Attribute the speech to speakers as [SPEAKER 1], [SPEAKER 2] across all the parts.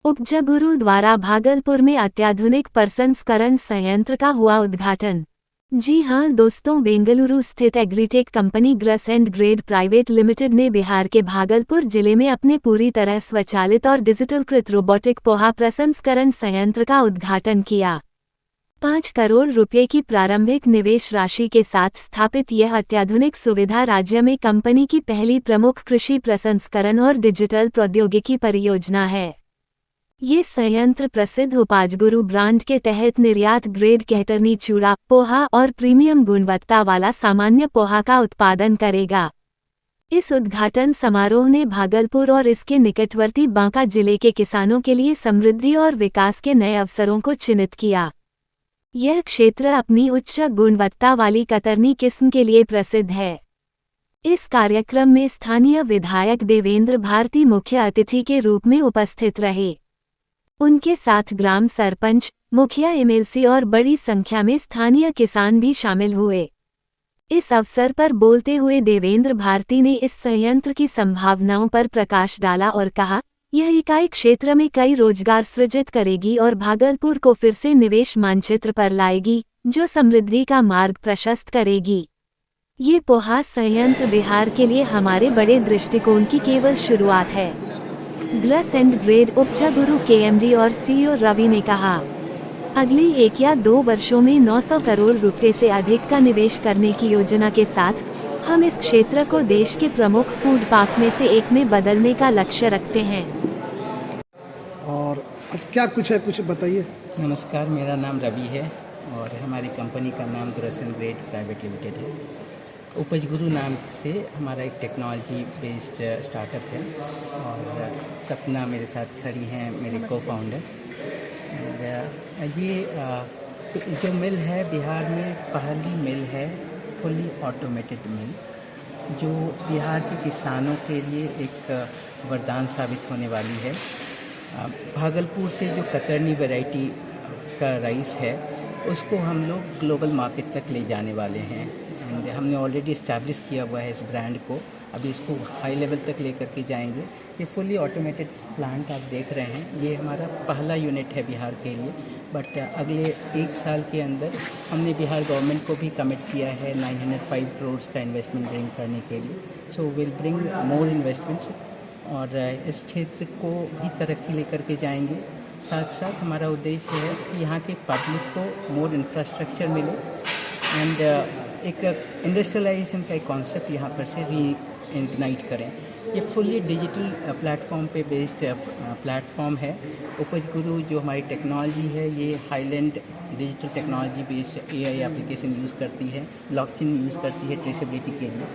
[SPEAKER 1] उपजगुरु द्वारा भागलपुर में अत्याधुनिक प्रसंस्करण संयंत्र का हुआ उद्घाटन। जी हां दोस्तों, बेंगलुरु स्थित agritech company gross and grade private limited ने बिहार के भागलपुर जिले में अपने पूरी तरह स्वचालित और डिजिटलकृत रोबोटिक पोहा प्रसंस्करण संयंत्र का उद्घाटन किया। 5 करोड़ रुपए की प्रारंभिक निवेश राशि के साथ स्थापित यह अत्याधुनिक सुविधा राज्य में कंपनी की पहली प्रमुख कृषि प्रसंस्करण और डिजिटल प्रौद्योगिकी परियोजना है। ये संयंत्र प्रसिद्ध उपजगुरु ब्रांड के तहत निर्यात ग्रेड कहतरनी चूड़ा पोहा और प्रीमियम गुणवत्ता वाला सामान्य पोहा का उत्पादन करेगा। इस उद्घाटन समारोह ने भागलपुर और इसके निकटवर्ती बांका जिले के किसानों के लिए समृद्धि और विकास के नए अवसरों को चिन्हित किया। यह क्षेत्र अपनी उच्च गुणवत्ता वाली कतरनी किस्म के लिए प्रसिद्ध है। इस कार्यक्रम में स्थानीय विधायक देवेंद्र भारती मुख्य अतिथि के रूप में उपस्थित रहे। उनके साथ ग्राम सरपंच, मुखिया, एमएलसी और बड़ी संख्या में स्थानीय किसान भी शामिल हुए। इस अवसर पर बोलते हुए देवेंद्र भारती ने इस संयंत्र की संभावनाओं पर प्रकाश डाला और कहा, यह इकाई क्षेत्र में कई रोजगार सृजित करेगी और भागलपुर को फिर से निवेश मानचित्र पर लाएगी, जो समृद्धि का मार्ग प्रशस्त करेगी। ये पोहा संयंत्र बिहार के लिए हमारे बड़े दृष्टिकोण की केवल शुरुआत है। ग्रस एंड ग्रेड उपजगुरु केएमडी और सीईओ रवि ने कहा, अगली 1 या 2 वर्षों में 900 करोड़ रुपए से अधिक का निवेश करने की योजना के साथ हम इस क्षेत्र को देश के प्रमुख फूड पार्क में से एक में बदलने का लक्ष्य रखते हैं।
[SPEAKER 2] और आज क्या कुछ है, कुछ बताइए।
[SPEAKER 3] नमस्कार, मेरा नाम रवि है और हमारी कंपनी का नाम gross and grade private limited है। उपजगुरु नाम से हमारा एक टेक्नोलॉजी बेस्ड स्टार्टअप है और सपना मेरे साथ खड़ी हैं, मेरे को फाउंडर। ये जो मिल है बिहार में पहली मिल है, फुली ऑटोमेटेड मिल, जो बिहार के किसानों के लिए एक वरदान साबित होने वाली है। भागलपुर से जो कतरनी वैरायटी का राइस है उसको हम लोग ग्लोबल मार्केट तक ले जाने वाले हैं एंड हमने ऑलरेडी इस्टेब्लिश किया हुआ है इस ब्रांड को। अभी इसको हाई लेवल तक लेकर के जाएंगे। ये फुली ऑटोमेटेड प्लांट आप देख रहे हैं, ये हमारा पहला यूनिट है बिहार के लिए, बट अगले 1 साल के अंदर हमने बिहार गवर्नमेंट को भी कमिट किया है 905 करोड़ का इन्वेस्टमेंट ब्रिंग करने के लिए। So will bring more investments और इस क्षेत्र को भी तरक्की लेकर के जाएंगे। साथ साथ हमारा उद्देश्य है कि यहाँ के पब्लिक को मोर इंफ्रास्ट्रक्चर मिले एंड एक इंडस्ट्रियलाइजेशन का एक कॉन्सेप्ट यहाँ पर से री-इग्नाइट करें। ये फुली डिजिटल प्लेटफॉर्म पे बेस्ड प्लेटफॉर्म है। उपजगुरु जो हमारी टेक्नोलॉजी है ये highland digital technology based AI application use करती है, ब्लॉकचेन यूज़ करती है ट्रेसेबिलिटी के लिए।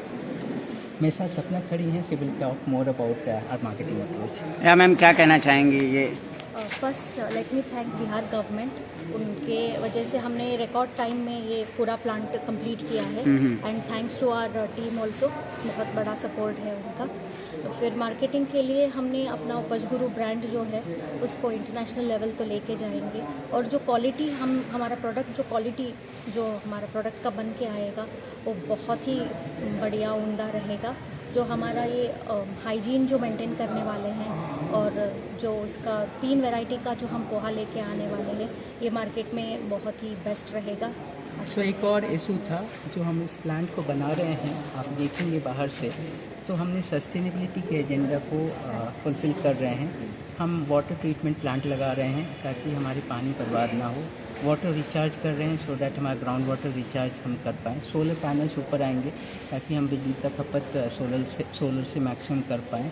[SPEAKER 3] मेरे साथ सपना खड़ी हैं, she will talk more about our marketing approach.
[SPEAKER 4] या मैम क्या कहना चाहेंगी? ये
[SPEAKER 5] first let me thank Bihar government, उनके वजह से हमने रिकॉर्ड टाइम में ये पूरा प्लांट कंप्लीट किया है and thanks to our team also, बहुत बड़ा सपोर्ट है उनका। फिर मार्केटिंग के लिए हमने अपना उपजगुरु ब्रांड जो है उसको इंटरनेशनल लेवल तो लेके जाएंगे और जो क्वालिटी हमारा प्रोडक्ट जो हमारा प्रोडक्ट का बन के आएगा वो बहुत ही बढ़िया उम्दा रहेगा। जो हमारा ये हाइजीन जो मेंटेन करने वाले हैं और जो उसका 3 वैरायटी का जो हम पोहा लेके आने वाले हैं, ये मार्केट में बहुत ही बेस्ट रहेगा।
[SPEAKER 3] सो एक और इशू था जो हम इस प्लांट को बना रहे हैं, आप देखेंगे बाहर से, तो हमने सस्टेनेबिलिटी के एजेंडा को फुलफ़िल कर रहे हैं। हम वाटर ट्रीटमेंट प्लांट लगा रहे हैं ताकि हमारे पानी बर्बाद ना हो। वाटर रिचार्ज कर रहे हैं सो डैट हमारा ग्राउंड वाटर रिचार्ज हम कर पाएँ। सोलर पैनल्स ऊपर आएंगे ताकि हम बिजली का खपत सोलर से मैक्सिमम कर पाएँ।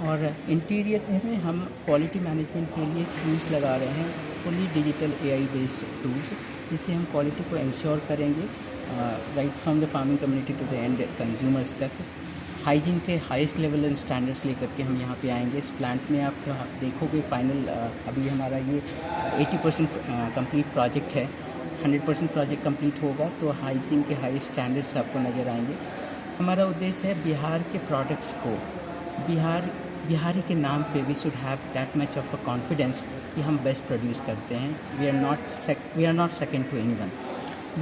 [SPEAKER 3] और इंटीरियर में हम क्वालिटी मैनेजमेंट के लिए टूल्स लगा रहे हैं, fully digital AI based tools, जिससे हम क्वालिटी को इंश्योर करेंगे right from the farming community to the end consumers तक। हाइजीन के हाईएस्ट लेवल एंड स्टैंडर्ड्स लेकर के हम यहाँ पे आएंगे। इस प्लांट में आप देखोगे फाइनल अभी हमारा ये 80% कंप्लीट प्रोजेक्ट है, 100% प्रोजेक्ट कंप्लीट होगा तो हाइजीन के हाईएस्ट स्टैंडर्ड्स आपको नज़र आएंगे। हमारा उद्देश्य है बिहार के प्रोडक्ट्स को बिहारी के नाम पे we should have that much of a confidence कि हम बेस्ट प्रोड्यूस करते हैं। We are not second to anyone.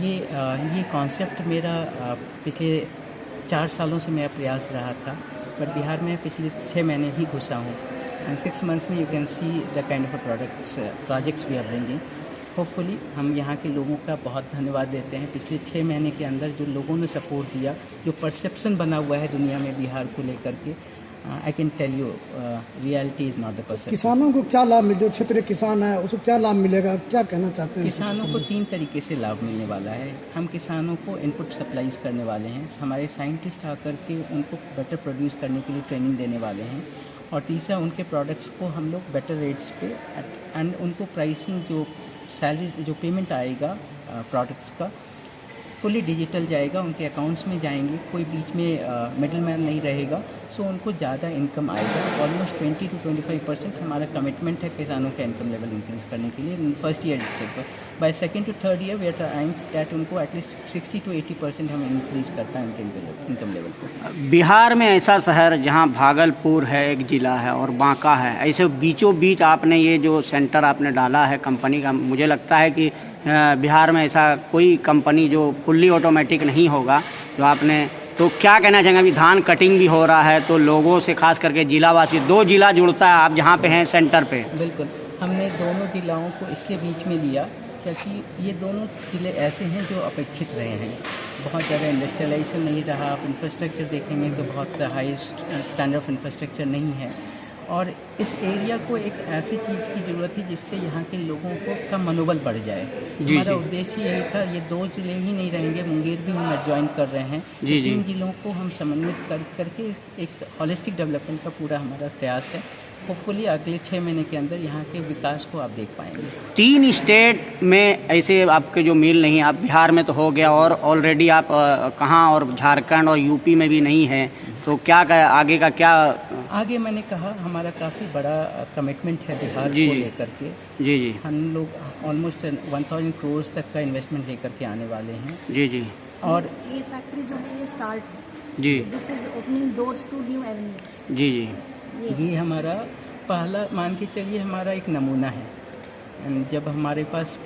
[SPEAKER 3] ये कॉन्सेप्ट मेरा पिछले 4 सालों से मेरा प्रयास रहा था, बट बिहार में पिछले 6 महीने ही घुसा हूँ and 6 months में you can see the kind of projects we are bringing. Hopefully हम यहाँ के लोगों का बहुत धन्यवाद देते हैं। पिछले 6 महीने के अंदर जो लोगों ने सपोर्ट दिया, जो परसेप्शन बना हुआ है दुनिया में बिहार को लेकर के, I can tell you reality is not the perception.
[SPEAKER 2] किसानों को क्या लाभ मिले, जो क्षेत्रीय किसान है उसको क्या लाभ मिलेगा, क्या कहना चाहते हैं?
[SPEAKER 3] किसानों को 3 तरीके से लाभ मिलने वाला है। हम किसानों को इनपुट सप्लाईज करने वाले हैं, हमारे साइंटिस्ट आकर के उनको बेटर प्रोड्यूस करने के लिए ट्रेनिंग देने वाले हैं, और तीसरा उनके प्रोडक्ट्स को हम लोग बेटर रेट्स पे एंड उनको प्राइसिंग जो सैलरी जो पेमेंट आएगा प्रोडक्ट्स का फुली डिजिटल जाएगा, उनके अकाउंट्स में जाएंगे, कोई बीच में मिडल मैन नहीं रहेगा, सो उनको ज़्यादा इनकम आएगा। ऑलमोस्ट 20 to 25% हमारा कमिटमेंट है किसानों का इनकम लेवल इंक्रीज़ करने के लिए फर्स्ट ईयर से। By 2nd to 3rd year we are trying that उनको एटलीस्ट 60 to 80% हम इंक्रीज़ कर पाएँ उनके इनकम लेवल को।
[SPEAKER 4] बिहार में ऐसा शहर जहां भागलपुर है, एक ज़िला है, और बांका है, ऐसे बीचों बीच आपने ये जो सेंटर आपने डाला है कंपनी का, मुझे लगता है कि बिहार में ऐसा कोई कंपनी जो फुल्ली ऑटोमेटिक नहीं होगा जो आपने, तो क्या कहना चाहेंगे? अभी धान कटिंग भी हो रहा है तो लोगों से खास करके जिलावासी, 2 जिला जुड़ता है आप जहाँ पे हैं सेंटर पे।
[SPEAKER 3] बिल्कुल, हमने दोनों जिलाओं को इसलिए बीच में लिया क्योंकि ये दोनों ज़िले ऐसे हैं जो अपेक्षित रहे हैं। बहुत ज़्यादा इंडस्ट्रियलाइजेशन नहीं रहा, आप इंफ्रास्ट्रक्चर देखेंगे तो बहुत हाई स्टैंडर्ड ऑफ इंफ्रास्ट्रक्चर नहीं है, और इस एरिया को एक ऐसी चीज़ की ज़रूरत थी जिससे यहाँ के लोगों का मनोबल बढ़ जाए। हमारा उद्देश्य यही था। ये 2 जिले ही नहीं रहेंगे, मुंगेर भी हम ज्वाइन कर रहे हैं। 3 जिलों को हम समन्वित करके एक हॉलिस्टिक डेवलपमेंट का पूरा हमारा प्रयास है। होपफुली अगले 6 महीने के अंदर यहाँ के विकास को आप देख पाएंगे।
[SPEAKER 4] 3 स्टेट में ऐसे आपके जो मिल नहीं, आप बिहार में तो हो गया, और ऑलरेडी आप कहाँ, और झारखंड और यूपी में भी नहीं है, तो क्या आगे का क्या?
[SPEAKER 3] आगे मैंने कहा हमारा काफ़ी बड़ा कमिटमेंट है बिहार को लेकर के।
[SPEAKER 4] जी
[SPEAKER 3] हम लोग ऑलमोस्ट 1000 करोड़ तक का इन्वेस्टमेंट लेकर के आने वाले हैं।
[SPEAKER 4] जी
[SPEAKER 5] और ये फैक्ट्री जो है ये start this is opening doors to new avenues.
[SPEAKER 4] जी
[SPEAKER 3] ये हमारा पहला, मान के चलिए, हमारा एक नमूना है। जब हमारे पास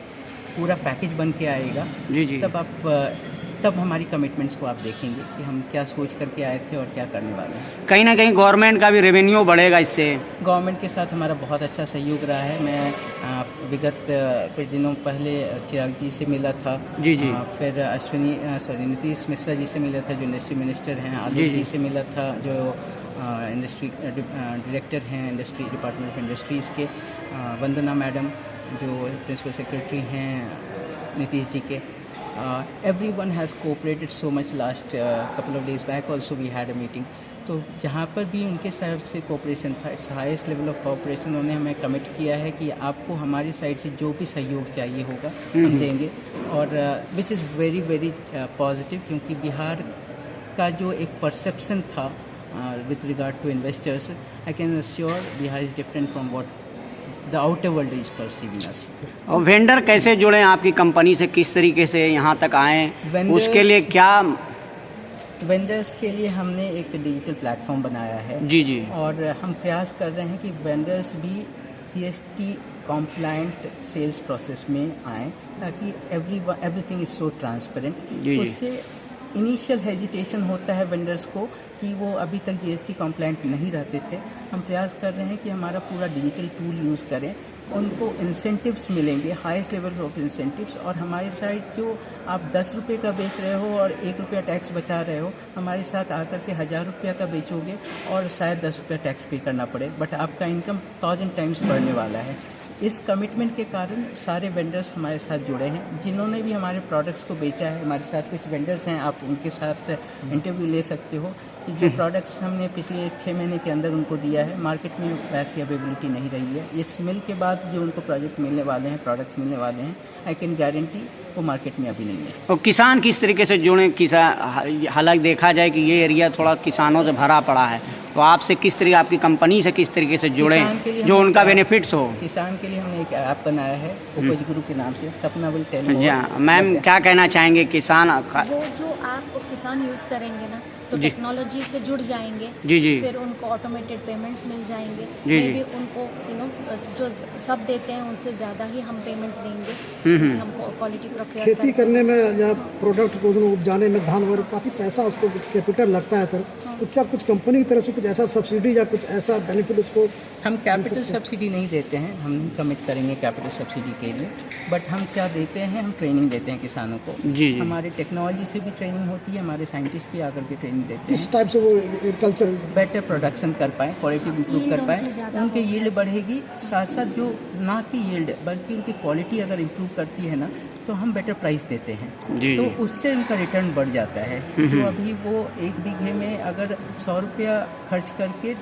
[SPEAKER 3] पूरा पैकेज बन के आएगा तब हमारी कमिटमेंट्स को आप देखेंगे कि हम क्या सोच करके आए थे और क्या करने वाले हैं।
[SPEAKER 4] कहीं ना कहीं गवर्नमेंट का भी रेवेन्यू बढ़ेगा इससे।
[SPEAKER 3] गवर्नमेंट के साथ हमारा बहुत अच्छा सहयोग रहा है। मैं विगत कुछ दिनों पहले चिराग जी से मिला था। फिर नीतीश मिश्रा जी से मिला था जो इंडस्ट्री मिनिस्टर हैं। आलोक जी से मिला था जो इंडस्ट्री डायरेक्टर हैं इंडस्ट्री डिपार्टमेंट ऑफ इंडस्ट्रीज़ के। वंदना मैडम जो प्रिंसिपल सेक्रेटरी हैं नीतीश जी के। Everyone has cooperated so much. Last couple of days back also we had a meeting. तो जहाँ पर भी उनके साइड से कोऑपरेशन था, it's highest level of cooperation. उन्होंने हमें कमिट किया है कि आपको हमारी साइड से जो भी सहयोग चाहिए होगा हम देंगे, और which is very very positive, क्योंकि बिहार का जो एक परसेप्शन था with regard to investors, I can assure Bihar is different from what the outer world is perceiving us.
[SPEAKER 4] और वेंडर कैसे जुड़े आपकी कंपनी से, किस तरीके से यहाँ तक आए, उसके लिए क्या?
[SPEAKER 3] वेंडर्स के लिए हमने एक डिजिटल प्लेटफॉर्म बनाया है। और हम प्रयास कर रहे हैं कि वेंडर्स भी GST कॉम्प्लाइंट सेल्स प्रोसेस में आएँ, ताकि एवरीथिंग इज सो ट्रांसपेरेंट। उससे इनिशियल हेजिटेशन होता है वेंडर्स को कि वो अभी तक GST कॉम्प्लाइंट नहीं रहते थे। हम प्रयास कर रहे हैं कि हमारा पूरा डिजिटल टूल यूज़ करें, उनको इंसेंटिव्स मिलेंगे, हाईएस्ट लेवल ऑफ इंसेंटिव्स। और हमारे साइड जो आप 10 रुपये का बेच रहे हो और 1 रुपया टैक्स बचा रहे हो, हमारे साथ आकर के 1000 रुपया का बेचोगे और शायद 10 रुपया टैक्स पे करना पड़े, बट आपका इनकम 1000 टाइम्स बढ़ने वाला है। इस कमिटमेंट के कारण सारे वेंडर्स हमारे साथ जुड़े हैं। जिन्होंने भी हमारे प्रोडक्ट्स को बेचा है, हमारे साथ कुछ वेंडर्स हैं, आप उनके साथ इंटरव्यू ले सकते हो कि जो प्रोडक्ट्स हमने पिछले 6 महीने के अंदर उनको दिया है, मार्केट में वैसी अवेलेबिलिटी नहीं रही है। इस मिल के बाद जो उनको प्रोजेक्ट मिलने वाले हैं, प्रोडक्ट्स मिलने वाले हैं, आई कैन गारंटी वो मार्केट में अभी नहीं है।
[SPEAKER 4] और किसान किस तरीके से जुड़े? हालांकि देखा जाए कि ये एरिया थोड़ा किसानों से भरा पड़ा है, तो आपसे किस तरीके, आपकी कंपनी से किस तरीके से जुड़े जो उनका बेनिफिट्स हो?
[SPEAKER 3] किसान के लिए हमने एक ऐप बनाया है उपज गुरु के नाम से। सपना विल टेल।
[SPEAKER 4] मैम क्या कहना चाहेंगे किसान?
[SPEAKER 5] वो जो आप किसान यूज़ करेंगे ना, तो
[SPEAKER 4] जी।
[SPEAKER 5] टेक्नोलॉजी से जुड़ जाएंगे,
[SPEAKER 4] जी जी
[SPEAKER 5] फिर उनको ऑटोमेटेड पेमेंट्स मिल जाएंगे,
[SPEAKER 4] जी,
[SPEAKER 5] मे
[SPEAKER 4] जी।
[SPEAKER 5] भी उनको जो सब देते हैं उनसे ज़्यादा ही हम पेमेंट देंगे, हमको क्वालिटी प्रक्रिया
[SPEAKER 2] खेती करने में या प्रोडक्ट को उपजाने में धान वगैरह काफ़ी पैसा उसको कैपिटल लगता है तो क्या कुछ कंपनी की तरफ से कुछ ऐसा सब्सिडी या कुछ ऐसा बेनिफिट उसको
[SPEAKER 3] हम कैपिटल सब्सिडी नहीं देते हैं, हम नहीं कमिट करेंगे कैपिटल सब्सिडी के लिए, बट हम क्या देते हैं, हम ट्रेनिंग देते हैं किसानों को।
[SPEAKER 4] जी, जी।
[SPEAKER 3] हमारे टेक्नोलॉजी से भी ट्रेनिंग होती है, हमारे साइंटिस्ट भी आकर के ट्रेनिंग देते
[SPEAKER 2] किस
[SPEAKER 3] हैं,
[SPEAKER 2] टाइप से वो एग्रीकल्चर
[SPEAKER 3] बेटर प्रोडक्शन कर पाएँ, क्वालिटी इंप्रूव
[SPEAKER 5] Yield
[SPEAKER 3] कर पाएँ,
[SPEAKER 5] उनकी ज़्यादा
[SPEAKER 3] उनके
[SPEAKER 5] हो,
[SPEAKER 3] यील्ड बढ़ेगी, साथ साथ जो ना कि यील्ड बल्कि उनकी क्वालिटी अगर इम्प्रूव करती है ना तो हम बेटर प्राइस देते हैं,
[SPEAKER 4] जी,
[SPEAKER 3] तो
[SPEAKER 4] जी।
[SPEAKER 3] उससे उनका रिटर्न बढ़ जाता है। जो अभी वो 1 बीघे में अगर 100 रुपया खर्च करके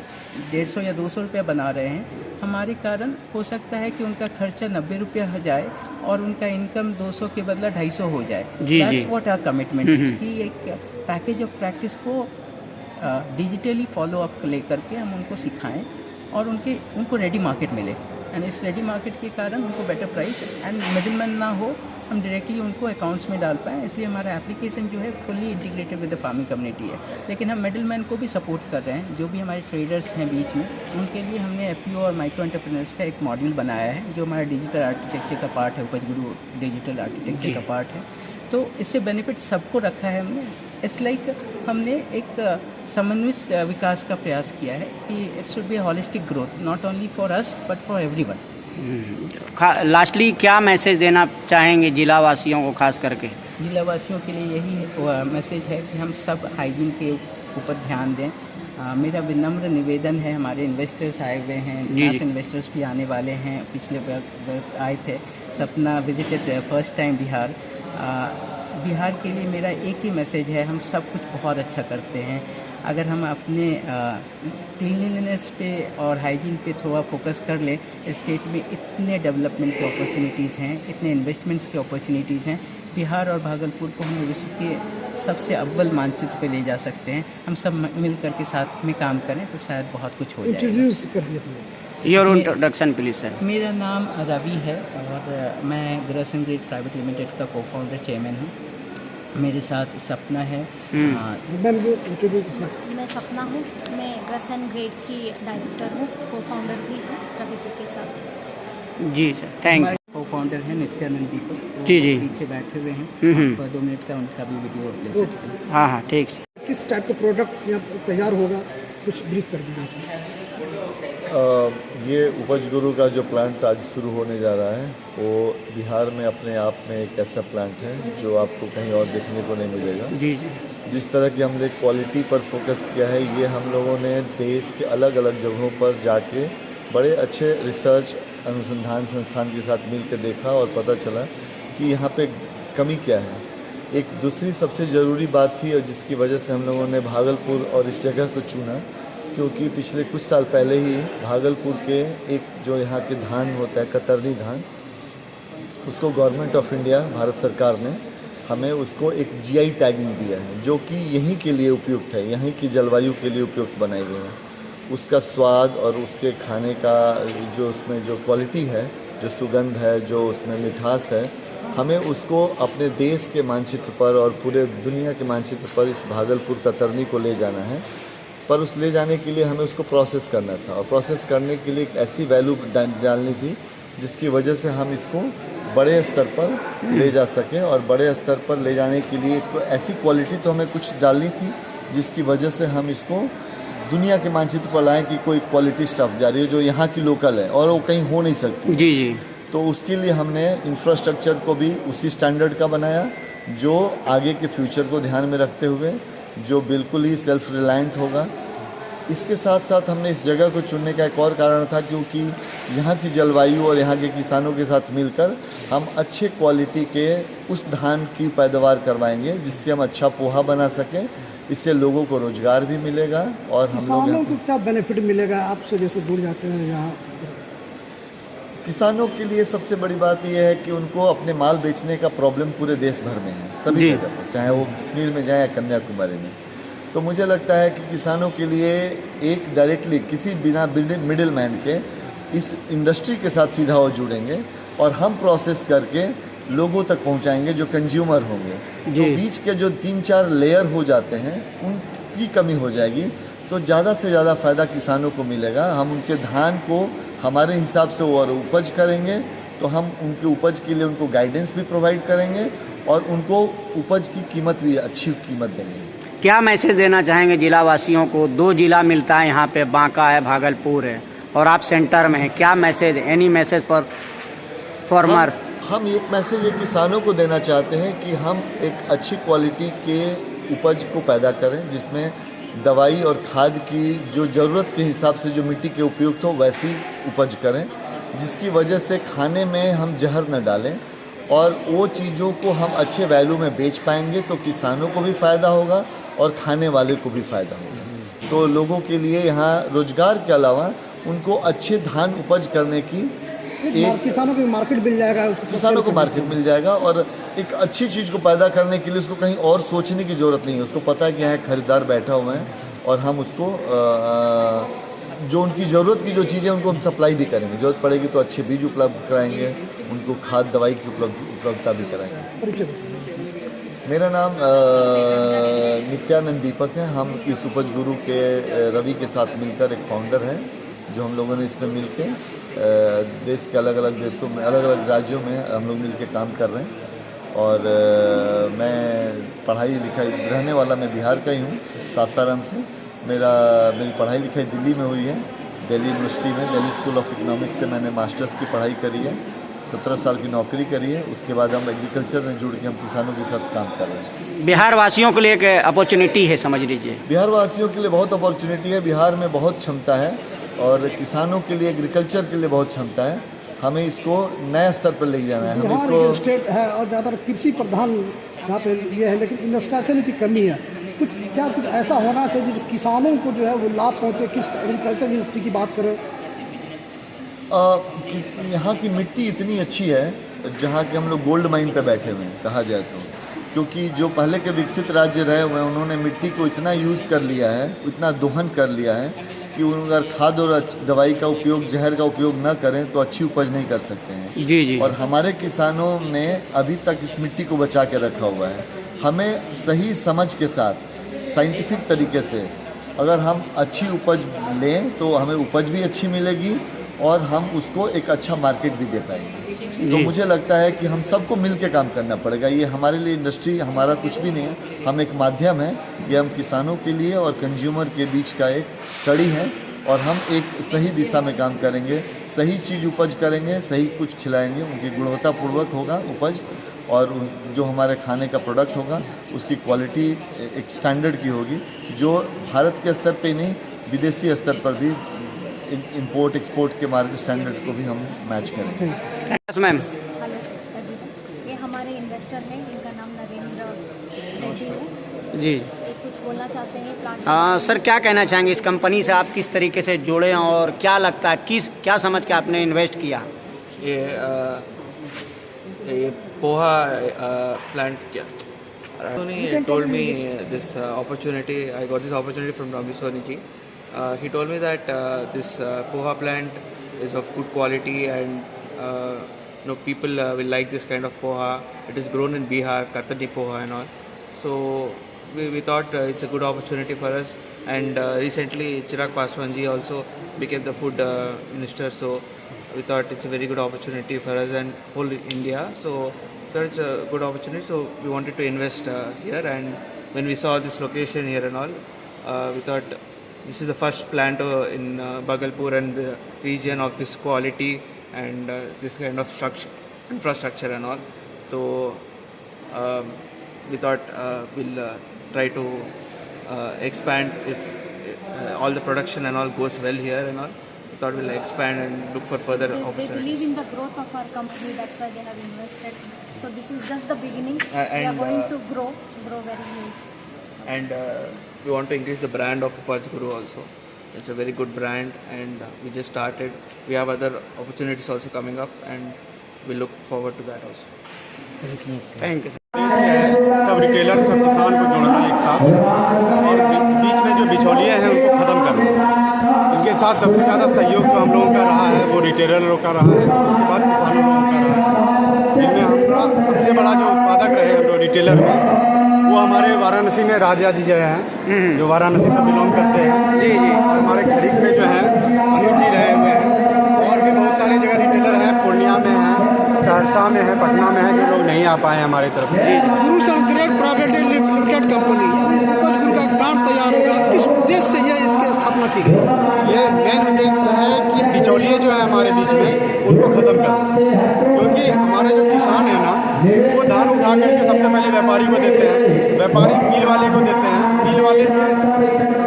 [SPEAKER 3] 150 या 200 रुपया बना रहे हैं, हमारे कारण हो सकता है कि उनका खर्चा 90 रुपया हो जाए और उनका इनकम 200 के बदला 250 हो जाए।
[SPEAKER 4] जी,
[SPEAKER 3] दैट्स
[SPEAKER 4] जी।
[SPEAKER 3] व्हाट आवर कमिटमेंट इज कि एक पैकेज ऑफ प्रैक्टिस को डिजिटली फॉलो अप लेकर के हम उनको सिखाएं और उनको रेडी मार्केट मिले, एंड इस रेडी मार्केट के कारण उनको बेटर प्राइस एंड मिडिलमैन ना हो, हम डायरेक्टली उनको अकाउंट्स में डाल पाएँ। इसलिए हमारा एप्लीकेशन जो है fully integrated with the farming community है, लेकिन हम मिडिलमैन को भी सपोर्ट कर रहे हैं। जो भी हमारे ट्रेडर्स हैं बीच में, उनके लिए हमने एफपीओ और माइक्रो एंटरप्रेन्योर्स का एक मॉड्यूल बनाया है, जो हमारा डिजिटल आर्किटेक्चर का पार्ट है, उपज गुरु डिजिटल आर्किटेक्चर का पार्ट है। तो इससे बेनिफिट सबको रखा है हमने। इट्स लाइक हमने एक समन्वित विकास का प्रयास किया है कि it should be holistic growth, not only for us but for everyone.
[SPEAKER 4] Lastly क्या मैसेज देना चाहेंगे जिला वासियों को खास करके?
[SPEAKER 3] जिलावासियों के लिए यही मैसेज है कि हम सब हाइजीन के ऊपर ध्यान दें। मेरा विनम्र निवेदन है, हमारे इन्वेस्टर्स आए हुए हैं,
[SPEAKER 4] जी, जी।
[SPEAKER 3] इन्वेस्टर्स भी आने वाले हैं, पिछले वक्त आए थे, सपना visited first time Bihar. Bihar के लिए मेरा एक ही मैसेज है, हम सब कुछ बहुत अच्छा करते हैं। अगर हम अपने क्लीनलीनेस पे और हाइजीन पे थोड़ा फोकस कर ले, स्टेट में इतने डेवलपमेंट के अपॉर्चुनिटीज़ हैं, इतने इन्वेस्टमेंट्स के अपॉर्चुनिटीज़ हैं। बिहार और भागलपुर को हम विश्व के सबसे अव्वल मानचित्र पे ले जा सकते हैं। हम सब मिल करके साथ में काम करें तो शायद बहुत कुछ हो जाए।
[SPEAKER 2] इंट्रोड्यूस कर दिया अपने।
[SPEAKER 4] Your introduction please sir.
[SPEAKER 3] मेरा नाम रवि है और मैं gross and grade private limited का को-फाउंडर चेयरमैन हूँ। मेरे साथ सपना है।
[SPEAKER 2] मैम वो इंट्रोड्यूस।
[SPEAKER 5] मैं सपना हूँ, मैं ग्रस एंड ग्रेड की डायरेक्टर हूँ, को फाउंडर भी हूँ रवि जी के साथ।
[SPEAKER 4] जी सर, थैंक यू।
[SPEAKER 3] को फाउंडर है नित्यानंद दीपक, वो
[SPEAKER 4] जी, जी।
[SPEAKER 3] पीछे बैठे हुए हैं। आप 2 मिनट का उनका भी वीडियो ले सकते हैं।
[SPEAKER 4] हाँ हाँ ठीक से।
[SPEAKER 2] किस टाइप का प्रोडक्ट यहाँ तैयार होगा, कुछ ब्रीफ कर दीजिए इसमें।
[SPEAKER 6] ये उपज गुरु का जो प्लांट आज शुरू होने जा रहा है वो बिहार में अपने आप में एक ऐसा प्लांट है जो आपको कहीं और देखने को नहीं मिलेगा।
[SPEAKER 4] जी जी
[SPEAKER 6] जिस तरह की हमने क्वालिटी पर फोकस किया है, ये हम लोगों ने देश के अलग अलग जगहों पर जाके बड़े अच्छे रिसर्च अनुसंधान संस्थान के साथ मिल कर देखा और पता चला कि यहाँ पे कमी क्या है। एक दूसरी सबसे ज़रूरी बात थी और जिसकी वजह से हम लोगों ने भागलपुर और इस जगह को चुना, क्योंकि पिछले कुछ साल पहले ही भागलपुर के एक जो यहाँ के धान होता है कतरनी धान, उसको गवर्नमेंट ऑफ इंडिया भारत सरकार ने हमें उसको एक जीआई टैगिंग दिया है, जो कि यहीं के लिए उपयुक्त है, यहीं की जलवायु के लिए उपयुक्त बनाई गई है। उसका स्वाद और उसके खाने का जो उसमें जो क्वालिटी है, जो सुगंध है, जो उसमें मिठास है, हमें उसको अपने देश के मानचित्र पर और पूरे दुनिया के मानचित्र पर इस भागलपुर कतरनी को ले जाना है। पर उस ले जाने के लिए हमें उसको प्रोसेस करना था और प्रोसेस करने के लिए एक ऐसी वैल्यू डालनी थी जिसकी वजह से हम इसको बड़े स्तर पर ले जा सकें। और बड़े स्तर पर ले जाने के लिए एक ऐसी क्वालिटी तो हमें कुछ डालनी थी जिसकी वजह से हम इसको दुनिया के मानचित्र पर लाएं कि कोई क्वालिटी स्टफ जा रही है जो यहाँ की लोकल है और वो कहीं हो नहीं सकती।
[SPEAKER 4] जी जी।
[SPEAKER 6] तो उसके लिए हमने इंफ्रास्ट्रक्चर को भी उसी स्टैंडर्ड का बनाया जो आगे के फ्यूचर को ध्यान में रखते हुए जो बिल्कुल ही सेल्फ रिलायंट होगा। इसके साथ साथ हमने इस जगह को चुनने का एक और कारण था क्योंकि यहाँ की जलवायु और यहाँ के किसानों के साथ मिलकर हम अच्छे क्वालिटी के उस धान की पैदावार करवाएंगे जिससे हम अच्छा पोहा बना सकें। इससे लोगों को रोजगार भी मिलेगा और हम लोग
[SPEAKER 2] किसानों को क्या बेनिफिट मिलेगा आपसे जैसे जुड़ जाते हैं यहाँ?
[SPEAKER 6] किसानों के लिए सबसे बड़ी बात यह है कि उनको अपने माल बेचने का प्रॉब्लम पूरे देश भर में है, सभी
[SPEAKER 4] जी।
[SPEAKER 6] जगह पर, चाहे वो कश्मीर में जाए या कन्याकुमारी में। तो मुझे लगता है कि किसानों के लिए एक डायरेक्टली किसी बिना मिडिल मैन के इस इंडस्ट्री के साथ सीधा वो जुड़ेंगे और हम प्रोसेस करके लोगों तक पहुंचाएंगे जो कंज्यूमर होंगे। जो बीच के जो 3-4 लेयर हो जाते हैं की कमी हो जाएगी तो ज़्यादा से ज़्यादा फ़ायदा किसानों को मिलेगा। हम उनके धान को हमारे हिसाब से और उपज करेंगे तो हम उनके उपज के लिए उनको गाइडेंस भी प्रोवाइड करेंगे और उनको उपज की कीमत भी अच्छी कीमत देंगे।
[SPEAKER 4] क्या मैसेज देना चाहेंगे जिला वासियों को? 2 जिला मिलता है यहाँ पे, बांका है, भागलपुर है और आप सेंटर में हैं। क्या message, any message for farmer?
[SPEAKER 6] हम एक मैसेज ये किसानों को देना चाहते हैं कि हम एक अच्छी क्वालिटी के उपज को पैदा करें जिसमें दवाई और खाद की जो ज़रूरत के हिसाब से जो मिट्टी के उपयुक्त हो वैसी उपज करें, जिसकी वजह से खाने में हम जहर न डालें और वो चीज़ों को हम अच्छे वैल्यू में बेच पाएंगे तो किसानों को भी फ़ायदा होगा और खाने वाले को भी फ़ायदा होगा। तो लोगों के लिए यहाँ रोज़गार के अलावा उनको अच्छे धान उपज करने की
[SPEAKER 2] किसानों को मार्केट मिल जाएगा,
[SPEAKER 6] किसानों को मार्केट मिल जाएगा और एक अच्छी चीज़ को पैदा करने के लिए उसको कहीं और सोचने की ज़रूरत नहीं है। उसको पता है कि यहाँ खरीदार बैठा हुआ है और हम उसको जो उनकी ज़रूरत की जो चीज़ें उनको हम सप्लाई भी करेंगे। ज़रूरत पड़ेगी तो अच्छे बीज उपलब्ध कराएंगे, उनको खाद दवाई की उपलब्धता भी कराएंगे। मेरा नाम नित्यानंद दीपक है। हम इस उपज गुरु के रवि के साथ मिलकर एक फाउंडर हैं जो हम लोगों ने इसमें मिलके देश के अलग अलग देशों में, अलग अलग राज्यों में हम लोग मिलके काम कर रहे हैं। और मैं पढ़ाई लिखाई रहने वाला मैं बिहार का ही हूँ, सासाराम से। मेरी पढ़ाई लिखाई दिल्ली में हुई है, दिल्ली यूनिवर्सिटी में, दिल्ली स्कूल ऑफ इकोनॉमिक्स से मैंने मास्टर्स की पढ़ाई करी है। 17 साल की नौकरी करी है। उसके बाद हम एग्रीकल्चर में जुड़ के हम किसानों के साथ काम कर रहे हैं।
[SPEAKER 4] बिहार वासियों के लिए एक अपॉर्चुनिटी है, समझ लीजिए।
[SPEAKER 6] बिहार वासियों के लिए बहुत अपॉर्चुनिटी है। बिहार में बहुत क्षमता है और किसानों के लिए, एग्रीकल्चर के लिए बहुत क्षमता है। हमें इसको नए स्तर पर ले जाना है। हम इसको
[SPEAKER 2] स्टेट है और ज़्यादातर कृषि प्रधान यहाँ पे ये है, लेकिन इंडस्ट्रियल की कमी है। कुछ ऐसा होना चाहिए जो किसानों को जो है वो लाभ पहुँचे। किस एग्रीकल्चर इंडस्ट्री की बात करें,
[SPEAKER 6] यहाँ की मिट्टी इतनी अच्छी है जहाँ के हम लोग गोल्ड माइन पे बैठे हुए हैं कहा जाए तो, क्योंकि जो पहले के विकसित राज्य रहे हुए हैं उन्होंने मिट्टी को इतना यूज़ कर लिया है, इतना दोहन कर लिया है कि अगर खाद और दवाई का उपयोग, जहर का उपयोग न करें तो अच्छी उपज नहीं कर सकते हैं।
[SPEAKER 4] जी जी।
[SPEAKER 6] और हमारे किसानों ने अभी तक इस मिट्टी को बचा के रखा हुआ है। हमें सही समझ के साथ, साइंटिफिक तरीके से अगर हम अच्छी उपज लें तो हमें उपज भी अच्छी मिलेगी और हम उसको एक अच्छा मार्केट भी दे पाएंगे। तो मुझे लगता है कि हम सबको मिल के काम करना पड़ेगा। ये हमारे लिए इंडस्ट्री हमारा कुछ भी नहीं है, हम एक माध्यम है। ये हम किसानों के लिए और कंज्यूमर के बीच का एक कड़ी है और हम एक सही दिशा में काम करेंगे, सही चीज़ उपज करेंगे, सही कुछ खिलाएंगे, उनकी गुणवत्तापूर्वक होगा उपज और जो हमारे खाने का प्रोडक्ट होगा उसकी क्वालिटी एक स्टैंडर्ड की होगी जो भारत के स्तर पे नहीं विदेशी स्तर पर भी इंपोर्ट एक्सपोर्ट के मार्केट स्टैंडर्ड को भी हम मैच करेंगे।
[SPEAKER 4] Yes ma'am.
[SPEAKER 5] हेलो ये हमारे इन्वेस्टर हैं, इनका नाम नरेंद्र रेड्डी है
[SPEAKER 4] जी।
[SPEAKER 5] ये कुछ बोलना चाहते हैं प्लांट।
[SPEAKER 4] सर क्या कहना चाहेंगे, इस कंपनी से आप किस तरीके से जुड़े हैं और क्या लगता है, क्या समझ के आपने इन्वेस्ट किया?
[SPEAKER 7] ये पोहा प्लांट क्या He told me this opportunity. I got this opportunity from Rami Soni ji. He told me that this poha plant is of good quality and people will like this kind of poha. It is grown in Bihar, Katani poha and all. So we thought it's a good opportunity for us. And recently Chirag Paswan ji also became the food minister. So we thought it's a very good opportunity for us and whole India. So it's a good opportunity. So we wanted to invest here. And when we saw this location here and all, we thought this is the first plant in Bhagalpur and the region of this quality and this kind of infrastructure and all. So we thought we'll try to expand if all the production and all goes well here and all. We thought we'll expand and look for further opportunities.
[SPEAKER 5] They believe in the growth of our company, that's why they have invested. So this is just the beginning. We are going to grow very huge.
[SPEAKER 7] And we want to increase the brand of Upaj Guru also. It's a very good brand and we just started. We have other opportunities also coming up and we look forward to that also.
[SPEAKER 4] Thank you.
[SPEAKER 8] सब retailer, सब किसान को जोड़ना एक साथ और बीच में जो बिचौलिए हैं उनको ख़त्म करना। इनके साथ सबसे ज़्यादा सहयोग जो हम लोगों का रहा है वो रिटेलरों का रहा है, उसके बाद किसानों लोगों का रहा है। इनमें हमारा सबसे बड़ा जो उत्पादक रहे हम लोग रिटेलर में वो हमारे वाराणसी में राजा जी जो हैं, जो वाराणसी से बिलोंग करते हैं।
[SPEAKER 4] जी जी।
[SPEAKER 8] और हमारे खरीक में जो है अनुज जी रहे हुए हैं, और भी बहुत सारे जगह रिटेलर हैं, पूर्णिया में हैं, सहरसा में है, पटना में है, जो लोग नहीं आ पाए हमारे तरफ से।
[SPEAKER 2] गुरु ग्रेड प्राइवेट लिमिटेड कंपनी यानी उपज गुरु का ब्रांड तैयार होगा, किस उद्देश्य से यह इसकी स्थापना की गई?
[SPEAKER 8] ये मेन उद्देश्य है कि बिचौलिए जो है हमारे बीच में उनको ख़त्म करना, क्योंकि हमारे जो किसान हैं ना, वो धान उठा करके सबसे पहले व्यापारी को देते हैं, व्यापारी मिल वाले को देते हैं, मिल वाले फिर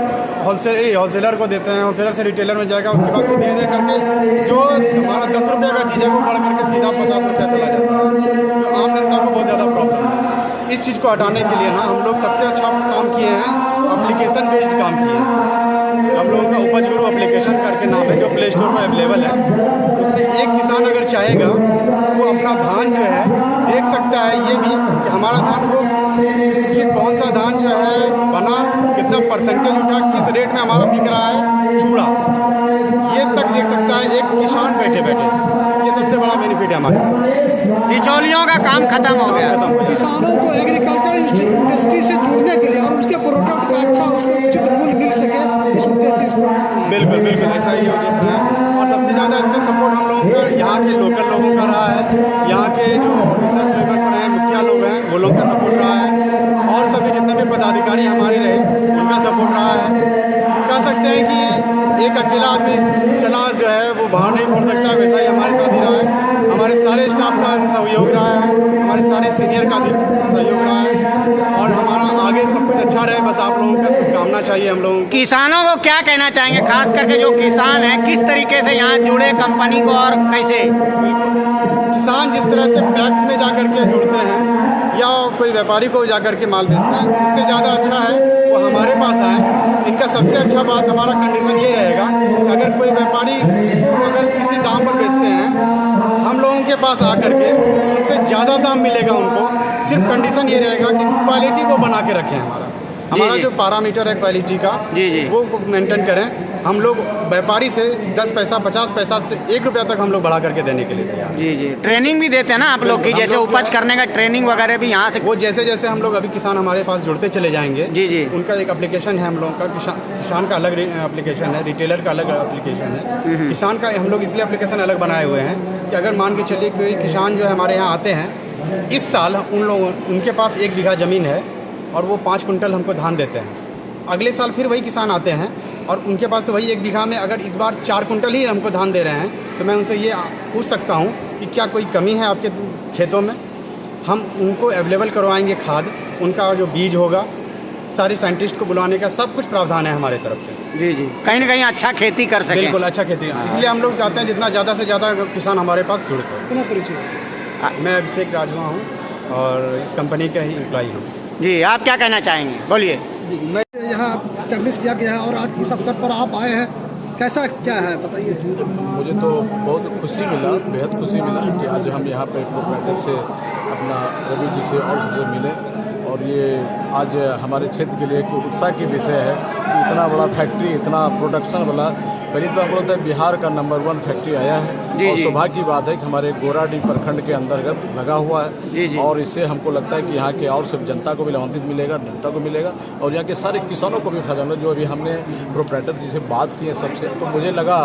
[SPEAKER 8] होलसेलर को देते हैं, होलसेलर से रिटेलर में जाएगा, उसके बाद फिर धीरे धीरे करके जो हमारा 10 रुपये का चीज़ है वो बढ़ करके सीधा 50 रुपया चला जाता है, तो आम जनता को बहुत ज़्यादा प्रॉब्लम है। इस चीज़ को हटाने के लिए ना हम लोग सबसे अच्छा काम किए हैं, एप्लीकेशन बेस्ड काम किए हैं। हम लोगों का उपज गुरु एप्लीकेशन करके नाम है, जो प्ले स्टोर पर अवेलेबल है। उसमें एक किसान अगर चाहेगा वो अपना धान जो है देख सकता है, ये भी कि हमारा धान वो कि कौन सा धान जो है बना, कितना परसेंटेज उठा, किस रेट में हमारा बिक रहा है चूड़ा, ये तक देख सकता है एक किसान बैठे बैठे। ये सबसे बड़ा बेनिफिट है हमारे साथ।
[SPEAKER 4] बिचौलियों का काम खत्म हो गया।
[SPEAKER 2] किसानों को एग्रीकल्चर इंडस्ट्री से जुड़ने के लिए और उसके प्रोडक्ट का अच्छा उसको उचित मूल्य मिल सके, इस उद्देश्य से इसको
[SPEAKER 8] बिल्कुल बिल्कुल ऐसा ही उद्देश्य है। और सबसे ज़्यादा इसमें सपोर्ट हम लोगों का यहाँ के लोकल लोगों का रहा है, यहाँ के जो ऑफिसर लेवल पर हैं, मुखिया लोग हैं, वो लोग का सपोर्ट रहा है, और सभी जितने भी पदाधिकारी हमारे रहे उनका सपोर्ट रहा है। कह सकते हैं कि एक अकेला आदमी चला जो है वो बाहर नहीं छोड़ सकता, वैसा ही हमारे साथ ही रहा है। हमारे सारे स्टाफ का सहयोग रहा है, हमारे सारे सीनियर का भी सहयोग रहा है, और हमारा आगे सब कुछ अच्छा रहे, बस आप लोगों का शुभकामना चाहिए हम लोगों को।
[SPEAKER 4] किसानों को क्या कहना चाहेंगे, खास करके जो किसान हैं, किस तरीके से यहाँ जुड़े कंपनी को और कैसे?
[SPEAKER 8] किसान जिस तरह से पैक्स में जा कर के जुड़ते हैं या कोई व्यापारी को जा कर के माल बेचते हैं, उससे ज़्यादा अच्छा है वो हमारे पास आए। इनका सबसे अच्छा बात हमारा कंडीशन ये रहेगा कि अगर कोई व्यापारी को अगर किसी दाम पर बेचते हैं, हम लोगों के पास आकर के उनसे ज़्यादा दाम मिलेगा उनको। सिर्फ कंडीशन ये रहेगा कि क्वालिटी को बना के रखें, हमारा जो पैरामीटर है क्वालिटी का वो मेंटेन करें। हम लोग व्यापारी से 10 पैसा 50 पैसा से 1 रुपया तक हम लोग बढ़ा करके देने के लिए तैयार।
[SPEAKER 4] जी जी। ट्रेनिंग भी देते हैं ना आप लोग की, जैसे उपज करने का ट्रेनिंग वगैरह भी यहाँ से?
[SPEAKER 8] वो जैसे जैसे हम लोग अभी किसान हमारे पास जुड़ते चले जाएंगे, जी जी, उनका एक एप्लीकेशन है हम लोगों का, किसान का अलग एप्लीकेशन है, रिटेलर का अलग एप्लीकेशन है। किसान का हम लोग इसलिए एप्लीकेशन अलग बनाए हुए हैं कि अगर मान के चलिए कोई किसान जो है हमारे यहाँ आते हैं, इस साल उनके पास 1 बीघा ज़मीन है और वो 5 कुंटल हमको धान देते हैं। अगले साल फिर वही किसान आते हैं और उनके पास तो वही 1 बीघा में अगर इस बार 4 कुंटल ही हमको धान दे रहे हैं, तो मैं उनसे ये पूछ सकता हूँ कि क्या कोई कमी है आपके खेतों में? हम उनको अवेलेबल करवाएंगे खाद, उनका जो बीज होगा, सारे साइंटिस्ट को बुलाने का सब कुछ प्रावधान है हमारे तरफ से।
[SPEAKER 4] जी जी, कहीं ना कहीं अच्छा खेती कर सकें।
[SPEAKER 8] बिल्कुल अच्छा खेती, इसलिए हम लोग चाहते हैं जितना ज़्यादा से ज़्यादा किसान हमारे पास जुड़ कर। मैं अभिषेक राजवा हूँ और इस कंपनी का ही एम्प्लॉई हूँ।
[SPEAKER 4] जी, आप क्या कहना चाहेंगे, बोलिए।
[SPEAKER 2] जी, मैं यहाँ स्टैब्लिश किया गया है और आज इस अवसर पर आप आए हैं, कैसा क्या है बताइए?
[SPEAKER 9] मुझे तो बहुत खुशी मिला, बेहद खुशी मिला कि आज हम यहाँ पे प्रोप्राइटर से अपना रवि जी से और जो मिले, और ये आज हमारे क्षेत्र के लिए एक उत्साह की विषय है कि इतना बड़ा फैक्ट्री, इतना प्रोडक्शन वाला पहली बार बोलता है बिहार का नंबर 1 फैक्ट्री आया है। और सौभाग्य की बात है कि हमारे गोराडीह प्रखंड के अंतर्गत लगा हुआ है। और इससे हमको लगता है कि यहाँ के और सिर्फ जनता को भी लाभान्वित मिलेगा, जनता को मिलेगा, और यहाँ के सारे किसानों को भी फायदा मिलेगा। जो अभी हमने प्रोप्राइटर जी से बात की है सबसे, तो मुझे लगा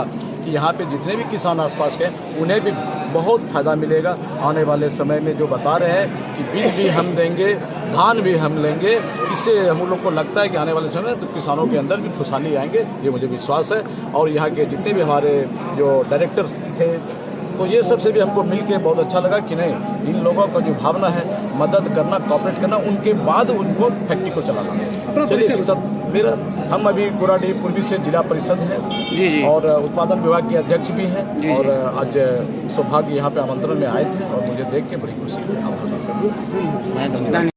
[SPEAKER 9] कि यहाँ पे जितने भी किसान आसपास के उन्हें भी बहुत फ़ायदा मिलेगा। आने वाले समय में जो बता रहे हैं कि बीज भी हम देंगे, धान भी हम लेंगे, इससे हम लोग को लगता है कि आने वाले समय में तो किसानों के अंदर भी खुशहाली आएंगे, ये मुझे विश्वास है। और यहाँ के जितने भी हमारे जो डायरेक्टर्स थे, तो ये सबसे भी हमको मिल के बहुत अच्छा लगा कि नहीं, इन लोगों का जो भावना है मदद करना, कोऑपरेट करना, उनके बाद उनको फैक्ट्री को चलाना। चलिए इसके साथ मेरा, हम अभी गोराडीह पूर्वी से जिला परिषद है जी, और उत्पादन विभाग के अध्यक्ष भी हैं, और आज सौभाग्य यहाँ पे आमंत्रण में आए थे और मुझे देख के बड़ी खुशी हुई।